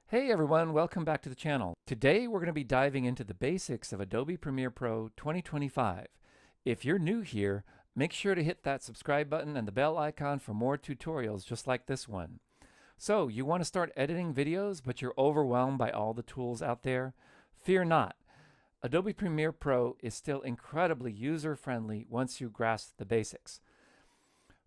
Hey everyone, welcome back to the channel. Today we're going to be diving into the basics of Adobe Premiere Pro 2025. If you're new here, make sure to hit that subscribe button and the bell icon for more tutorials just like this one. So, you want to start editing videos, but you're overwhelmed by all the tools out there? Fear not. Adobe Premiere Pro is still incredibly user-friendly once you grasp the basics.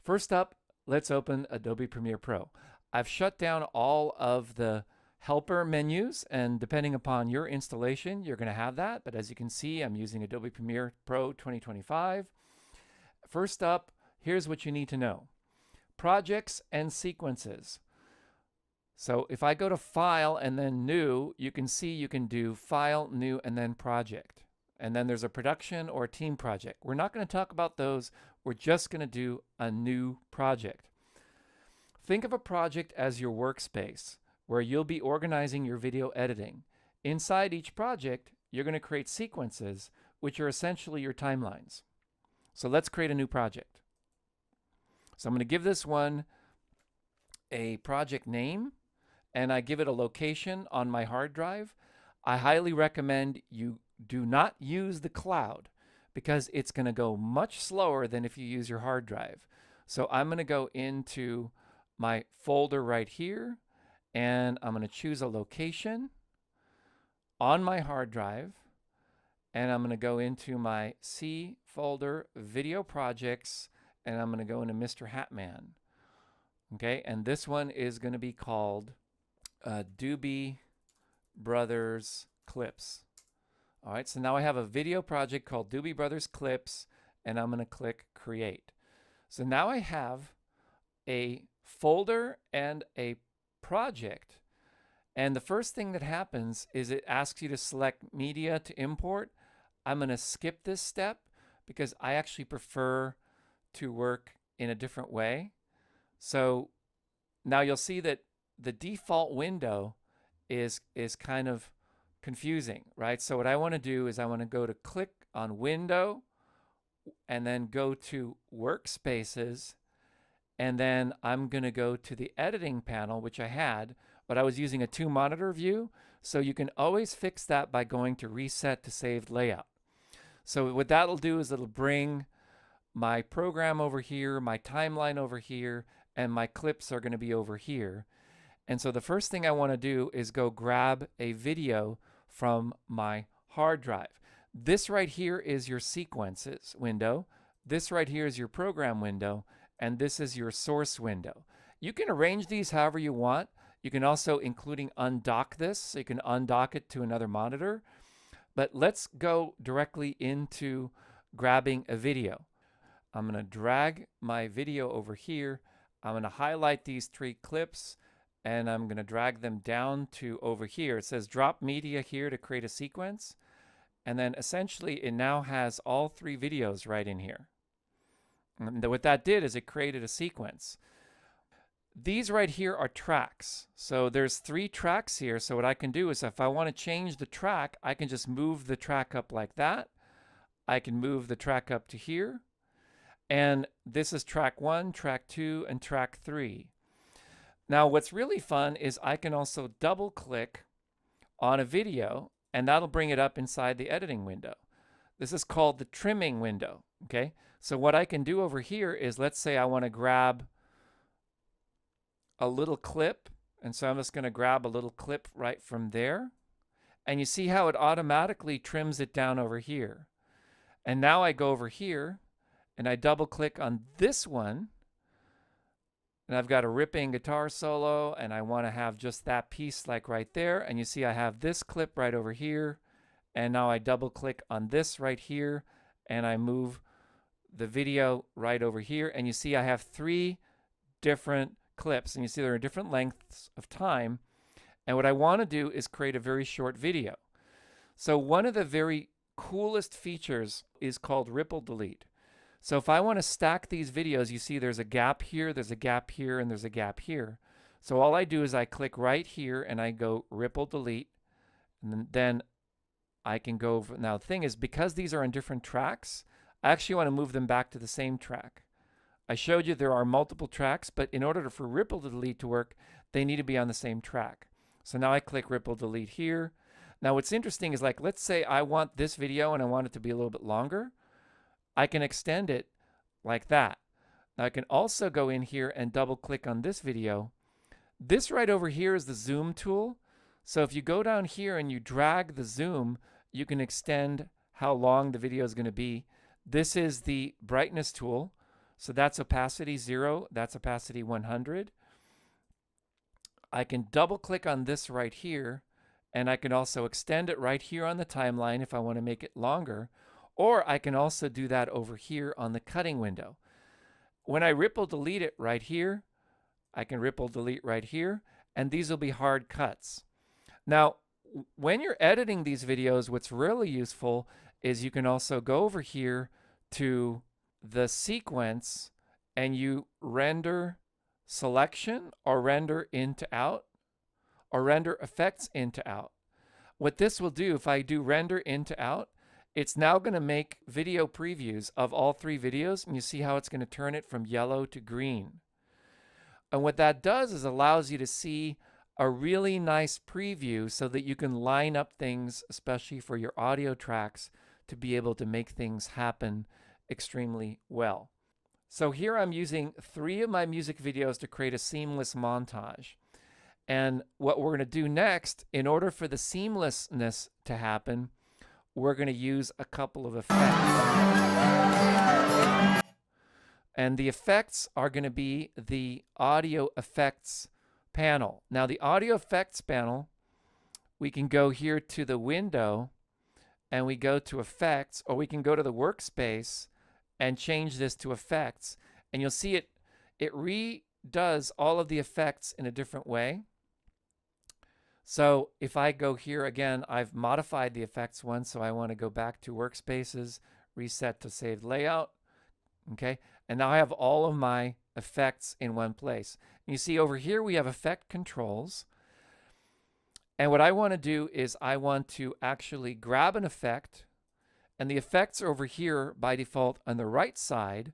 First up, let's open Adobe Premiere Pro. I've shut down all of the helper menus, and depending upon your installation, you're going to have that. But as you can see, I'm using Adobe Premiere Pro 2025. First up, here's what you need to know. Projects and sequences. So if I go to File and then New, you can see you can do File, New, and then Project. And then there's a production or a team project. We're not going to talk about those. We're just going to do a new project. Think of a project as your workspace, where you'll be organizing your video editing. Inside each project, you're going to create sequences, which are essentially your timelines. So let's create a new project. So I'm going to give this one a project name, and I give it a location on my hard drive. I highly recommend you do not use the cloud because it's going to go much slower than if you use your hard drive. So I'm going to go into my folder right here, and I'm going to choose a location on my hard drive, and I'm going to go into my C folder, Video Projects, and I'm going to go into MrHatman. Okay, and this one is going to be called Doobie Brothers Clips. All right, so now I have a video project called Doobie Brothers Clips, and I'm going to click Create. So now I have a folder and a project, and the first thing that happens is it asks you to select media to import. I'm going to skip this step because I actually prefer to work in a different way. So now you'll see that the default window is kind of confusing, right? So what I want to do is I want to go to click on Window and then go to Workspaces, and then I'm going to go to the editing panel, which I had, but I was using a 2-monitor view, so you can always fix that by going to Reset to Saved Layout. So what that'll do is it'll bring my program over here, my timeline over here, and my clips are going to be over here. And so the first thing I want to do is go grab a video from my hard drive. This right here is your sequences window. This right here is your program window. And this is your source window. You can arrange these however you want. You can also including undock this, so you can undock it to another monitor. But let's go directly into grabbing a video. I'm going to drag my video over here. I'm going to highlight these 3 clips, and I'm going to drag them down to over here. It says drop media here to create a sequence. And then essentially it now has all 3 videos right in here. And what that did is it created a sequence. These right here are tracks. So there's 3 tracks here. So what I can do is if I want to change the track, I can just move the track up like that. I can move the track up to here. And this is track 1, track 2, and track 3. Now what's really fun is I can also double click on a video, and that'll bring it up inside the editing window. This is called the trimming window. Okay, so what I can do over here is, let's say I want to grab a little clip, and so I'm just going to grab a little clip right from there, and you see how it automatically trims it down over here. And now I go over here and I double click on this one, and I've got a ripping guitar solo, and I want to have just that piece like right there, and you see I have this clip right over here, and now I double click on this right here, and I move the video right over here, and you see I have 3 different clips, and you see there are different lengths of time. And what I want to do is create a very short video. So one of the very coolest features is called ripple delete. So if I want to stack these videos, you see there's a gap here, there's a gap here, and there's a gap here. So all I do is I click right here and I go ripple delete, and then I can go over. Now the thing is, because these are on different tracks, I actually want to move them back to the same track. I showed you there are multiple tracks, but in order for ripple delete to work, they need to be on the same track. So now I click ripple delete here. Now what's interesting is, like, let's say I want this video and I want it to be a little bit longer. I can extend it like that. Now I can also go in here and double click on this video. This right over here is the zoom tool. So if you go down here and you drag the zoom, you can extend how long the video is going to be. This is the brightness tool. So that's opacity 0, that's opacity 100. I can double click on this right here, and I can also extend it right here on the timeline if I want to make it longer, or I can also do that over here on the cutting window. When I ripple delete it right here, I can ripple delete right here, and these will be hard cuts. Now, when you're editing these videos, what's really useful is you can also go over here to the sequence and you render selection or render in to out or render effects in to out. What this will do, if I do render in to out, it's now going to make video previews of all 3 videos, and you see how it's going to turn it from yellow to green. And what that does is allows you to see a really nice preview so that you can line up things, especially for your audio tracks, to be able to make things happen extremely well. So here I'm using 3 of my music videos to create a seamless montage. And what we're going to do next, in order for the seamlessness to happen, we're going to use a couple of effects. And the effects are going to be the audio effects panel. Now the audio effects panel, we can go here to the window and we go to effects, or we can go to the workspace and change this to effects, and you'll see it redoes all of the effects in a different way. So if I go here again, I've modified the effects one, so I want to go back to workspaces, reset to saved layout. Okay, and now I have all of my effects in one place. And you see over here we have effect controls. And what I want to do is I want to actually grab an effect, and the effects are over here by default on the right side.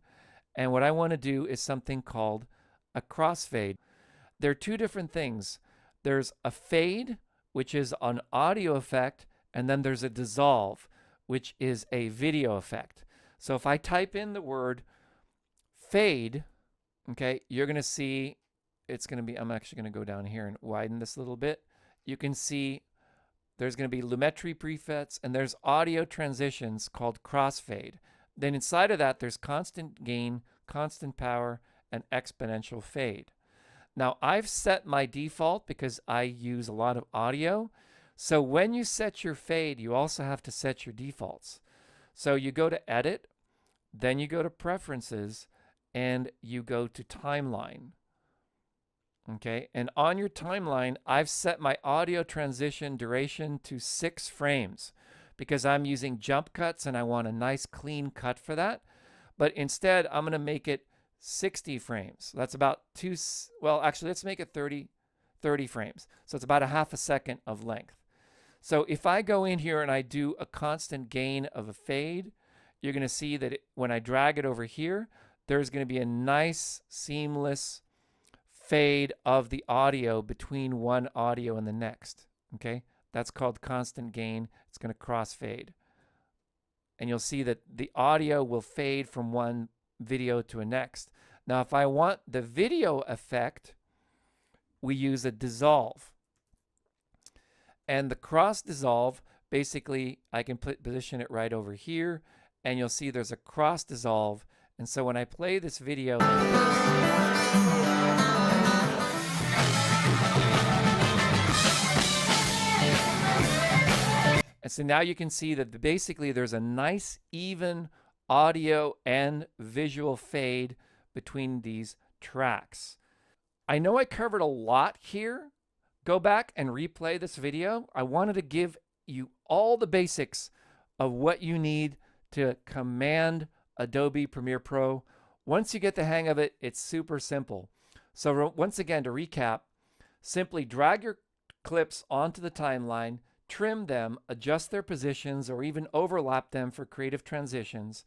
And what I want to do is something called a crossfade. There are 2 different things. There's a fade, which is an audio effect, and then there's a dissolve, which is a video effect. So if I type in the word fade, okay, you're going to see it's going to be, I'm actually going to go down here and widen this a little bit. You can see there's going to be lumetri prefets, and there's audio transitions called crossfade. Then inside of that, there's constant gain, constant power, and exponential fade. Now I've set my default because I use a lot of audio. So when you set your fade, you also have to set your defaults. So you go to edit, then you go to preferences, and you go to timeline. Okay, and on your timeline, I've set my audio transition duration to 6 frames because I'm using jump cuts and I want a nice clean cut for that. But instead, I'm going to make it 60 frames. That's about well, actually, let's make it 30 frames. So it's about a half a second of length. So if I go in here and I do a constant gain of a fade, you're going to see that when I drag it over here, there's going to be a nice seamless fade of the audio between one audio and the next. Okay, that's called constant gain. It's going to crossfade, and you'll see that the audio will fade from one video to a next. Now if I want the video effect, we use a dissolve, and the cross dissolve, basically I can position it right over here, and you'll see there's a cross dissolve. And so when I play this video like this, and so now you can see that basically there's a nice even audio and visual fade between these tracks. I know I covered a lot here. Go back and replay this video. I wanted to give you all the basics of what you need to command Adobe Premiere Pro. Once you get the hang of it, it's super simple. So once again, to recap, simply drag your clips onto the timeline, trim them, adjust their positions, or even overlap them for creative transitions.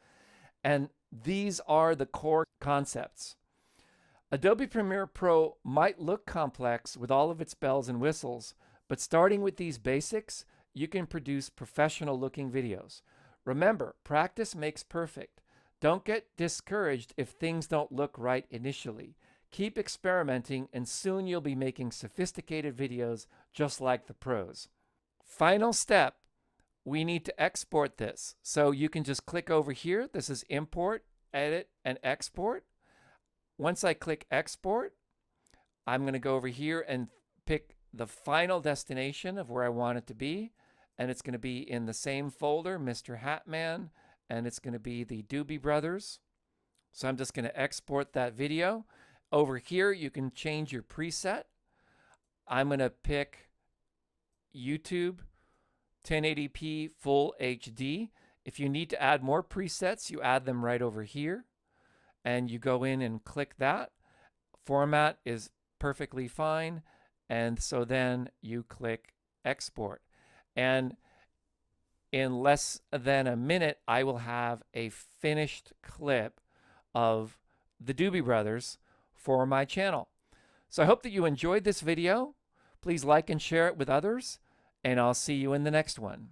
And these are the core concepts. Adobe Premiere Pro might look complex with all of its bells and whistles, But starting with these basics, you can produce professional looking videos. Remember, practice makes perfect. Don't get discouraged if things don't look right initially. Keep experimenting and soon you'll be making sophisticated videos just like the pros. Final step, we need to export this. So you can just click over here. This is import, edit, and export. Once I click export, I'm going to go over here and pick the final destination of where I want it to be. And it's going to be in the same folder, MrHatman, and it's going to be the Doobie Brothers. So I'm just going to export that video. Over here, you can change your preset. I'm going to pick YouTube 1080p Full HD. If you need to add more presets, you add them right over here. And you go in and click that. Format is perfectly fine. And so then you click export. And in less than a minute, I will have a finished clip of the Doobie Brothers for my channel. So I hope that you enjoyed this video. Please like and share it with others, and I'll see you in the next one.